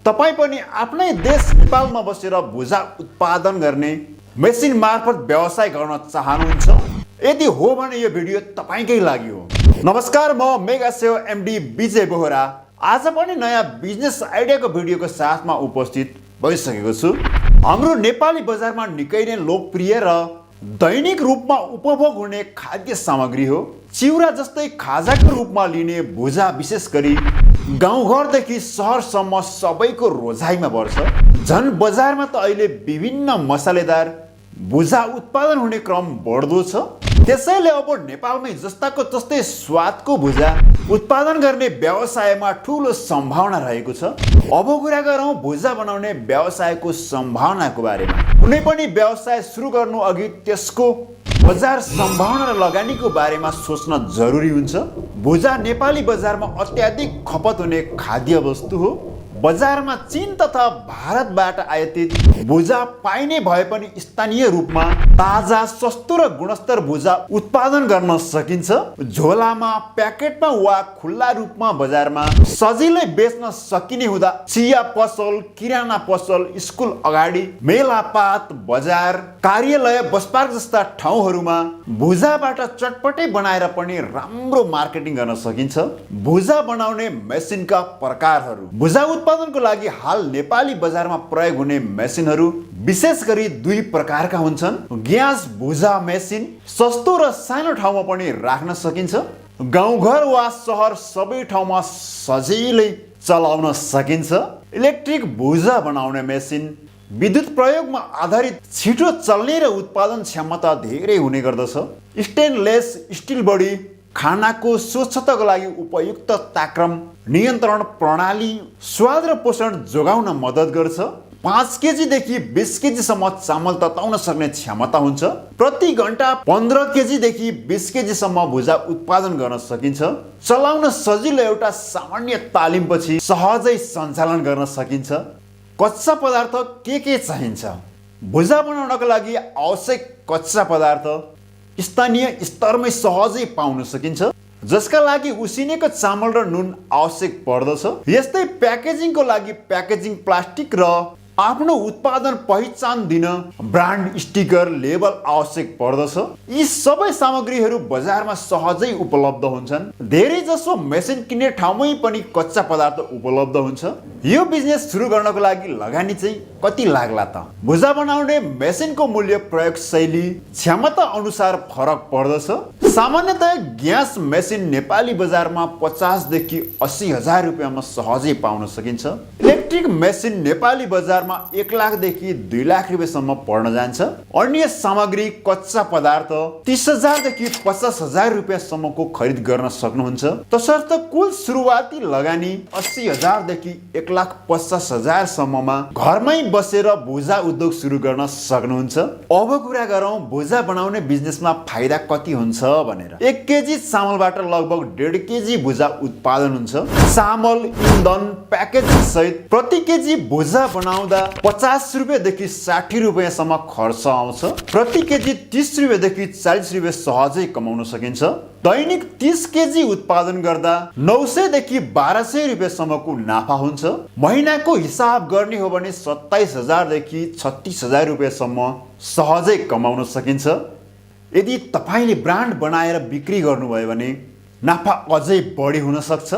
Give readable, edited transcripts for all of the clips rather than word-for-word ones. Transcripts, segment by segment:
तपाई पनि आफ्नै देश नेपालमा बसेर भुजा उत्पादन गर्ने मेसिन मार्फत व्यवसाय गर्न चाहनुहुन्छ? यदि हो भने यो भिडियो तपाईकै लागि हो। नमस्कार, म मेगा सेवा एमडी विजय बोहरा आज पनि नयाँ बिजनेस आइडियाको भिडियोको साथमा उपस्थित भइसकेको छु। हाम्रो नेपाली बजारमा निकै नै लोकप्रिय र दैनिक रूपमा उपभोग हुने खाद्य सामग्री हो। चिउरा जस्तै खाजाको रूपमा लिने भुजा विशेष गरी गाउँघरदेखि सहरसम्म सबैको रोजाइमा बढ्छ। झन् बजारमा त अहिले विभिन्न मसालेदार भुजा उत्पादन हुने क्रम बढ्दो छ। त्यसैले अब नेपालमै जस्ताको तस्तै स्वादको भुजा उत्पादन गर्ने व्यवसायमा ठुलो सम्भावना रहेको छ। अब कुरा गरौँ भुजा बनाउने व्यवसायको सम्भावनाको बारेमा। कुनै पनि व्यवसाय सुरु गर्नु अघि त्यसको बजार सम्भावना र लगानीको बारेमा सोच्न जरुरी हुन्छ। भुजा नेपाली बजारमा अत्याधिक खपत हुने खाद्य वस्तु हो। बजारमा चीन तथा भारतबाट आयातित भुजा पाइने भए पनि स्थानीय रूपमा ताजा, सस्तो र गुणस्तर भुजा उत्पादन गर्न सकिन्छ। झोलामा, प्याकेटमा वा खुल्ला रूपमा बजारमा सजिलै बेच्न सकिने हुँदा चिया पसल, किराना पसल, स्कुल अगाडि, मेलापात, बजार, कार्यालय, बसपार्क जस्ता ठाउँहरूमा भुजाबाट चटपटे बनाएर पनि राम्रो मार्केटिङ गर्न सकिन्छ। भुजा बनाउने मेसिनका प्रकारहरू। भुजा उत्पादनको लागि हाल नेपाली बजारमा प्रयोग हुने मेसिनहरू विशेष गरी दुई प्रकारका हुन्छन्। ग्यास भुजा मेसिन सस्तो र सानो ठाउँमा पनि राख्न सकिन्छ। गाउँघर वा सहर सबै ठाउँमा सजिलै चलाउन सकिन्छ। इलेक्ट्रिक भुजा बनाउने मेसिन विद्युत प्रयोगमा आधारित छिटो चल्ने र उत्पादन क्षमता धेरै हुने गर्दछ। स्टेनलेस स्टिल बडी खानाको स्वच्छताको लागि उपयुक्त तापक्रम नियन्त्रण प्रणाली स्वाद र पोषण जोगाउन मद्दत गर्छ। 5 केजीदेखि 20 केजीसम्म चामल तताउन सक्ने क्षमता हुन्छ। प्रति घण्टा 15 केजीदेखि 20 केजीसम्म भुजा उत्पादन गर्न सकिन्छ। चलाउन सजिलो, एउटा सामान्य तालिमपछि सहजै सञ्चालन गर्न सकिन्छ। कच्चा पदार्थ के चाहिन्छ? भुजा बनाउनको लागि आवश्यक कच्चा पदार्थ स्थानीय स्तरमै सहजै पाउन सकिन्छ, जसका लागि उसिनेको चामल र नुन आवश्यक पर्दछ। यस्तै प्याकेजिङको लागि प्याकेजिङ प्लास्टिक र आफ्नो उत्पादन पहिचान दिन ब्रान्ड स्टिकर, लेबल आवश्यक पर्दछ। यी सबै सामग्रीहरू बजारमा सहजै उपलब्ध हुन्छन्। धेरै जसो मेसिन किन्ने ठाउँमै पनि कच्चा पदार्थ उपलब्ध हुन्छ। यो बिजनेस सुरु गर्नको लागि लगानी चाहिँ कति लाग्ला त? भुजा बनाउने मेसिनको मूल्य प्रयोग शैली, क्षमता अनुसार फरक पर्दछ। सामान्यतया ग्यास मेसिन नेपाली बजारमा 50 देखि 80 हजार रुपियाँमा सहजै पाउन सकिन्छ। इलेक्ट्रिक मेसिन नेपाली बजारमा 1 लाख देखि 2 लाख रुपियाँसम्म पर्न जान्छ। अन्य सामग्री कच्चा पदार्थ 30 हजार देखि 50 हजार रुपियाँसम्मको खरिद गर्न सक्नुहुन्छ। तसर्थ कुल सुरुवाती लगानी 80 हजार देखि 1 लाख 50 हजार सम्ममा घरमै बसेर भुजा उद्योग सुरु गर्न सक्नुहुन्छ। अब कुरा गरौँ भुजा बनाउने बिजनेसमा फाइदा कति हुन्छ भनेर। 1 केजी चामलबाट लगभग 1.5 केजी भुजा उत्पादन हुन्छ। चामल, इन्धन, प्याकेजिङ सहित प्रति केजी भुजा बनाउँदा 50 रुपियाँदेखि 60 रुपियाँसम्म खर्च आउँछ। प्रति केजी 30 रुपियाँदेखि 40 रुपियाँ सहजै कमाउन सकिन्छ। दैनिक 30 केजी उत्पादन गर्दा 900 देखि 1200 रुपियाँसम्मको नाफा हुन्छ। महिनाको हिसाब गर्ने हो भने 27 हजार देखि 36 हजार रुपियाँसम्म सहजै कमाउन सकिन्छ। यदि तपाईँले ब्रान्ड बनाएर बिक्री गर्नुभयो भने नाफा अझै बढी हुन सक्छ।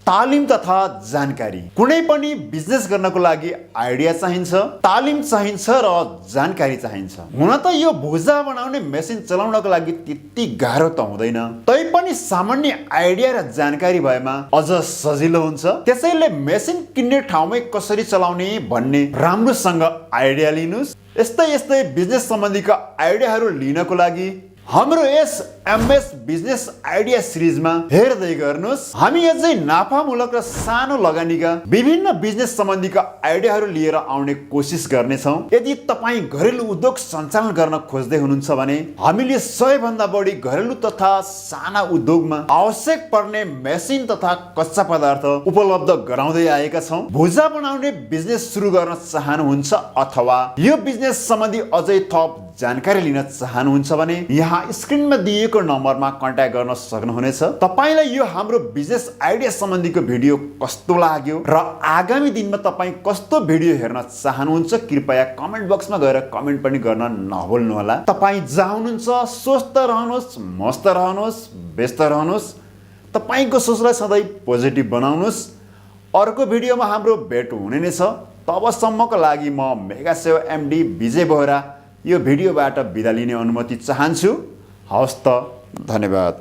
तालिम तथा जानकारी। कुनै पनि बिजनेस गर्नको लागि आइडिया चाहिन्छ, तालिम चाहिन्छ र जानकारी चाहिन्छ। हुन त यो भुजा बनाउने मेसिन चलाउनको लागि त्यति गाह्रो त हुँदैन, तैपनि सामान्य आइडिया र जानकारी भएमा अझ सजिलो हुन्छ। त्यसैले मेसिन किन्ने ठाउँमै कसरी चलाउने भन्ने राम्रोसँग आइडिया लिनुस्। यस्तै बिजनेस सम्बन्धीका आइडियाहरू लिनको लागि हाम्रो यस एमएस बिजनेस आइडिया सिरिजमा हेर्दै गर्नुहोस्। हामी अझै नाफामूलक र सानो लगानीका विभिन्न बिजनेस सम्बन्धीका आइडियाहरू लिएर आउने कोसिस गर्नेछौँ। यदि तपाईँ घरेलु उद्योग सञ्चालन गर्न खोज्दै हुनुहुन्छ भने हामीले 100 भन्दा बढी घरेलु तथा साना उद्योगमा आवश्यक पर्ने मेसिन तथा कच्चा पदार्थ उपलब्ध गराउँदै आएका छौँ। भुजा बनाउने बिजनेस सुरु गर्न चाहनुहुन्छ अथवा यो बिजनेस सम्बन्धी अझै थप जानकारी लिन चाहनुहुन्छ भने यहाँ स्क्रिनमा दिएको नम्बरमा कन्ट्याक्ट गर्न सक्नुहुनेछ। तपाईलाई यो हाम्रो बिजनेस आइडिया सम्बन्धीको भिडियो कस्तो लाग्यो र आगामी दिनमा तपाईँ कस्तो भिडियो हेर्न चाहनुहुन्छ कृपया कमेन्ट बक्समा गएर कमेन्ट पनि गर्न नभुल्नुहोला। तपाईँ जहाँ हुनुहुन्छ स्वस्थ रहनुहोस्, मस्त रहनुहोस्, व्यस्त रहनुहोस्। तपाईको सोचलाई सधैँ पोजिटिभ बनाउनुहोस्। अर्को भिडियोमा हाम्रो भेट हुने नै छ। तबसम्मको लागि म मेगासेवा एमडी विजय बोहरा यो भिडियोबाट बिदा लिने अनुमति चाहन्छु। हवस् त, धन्यवाद।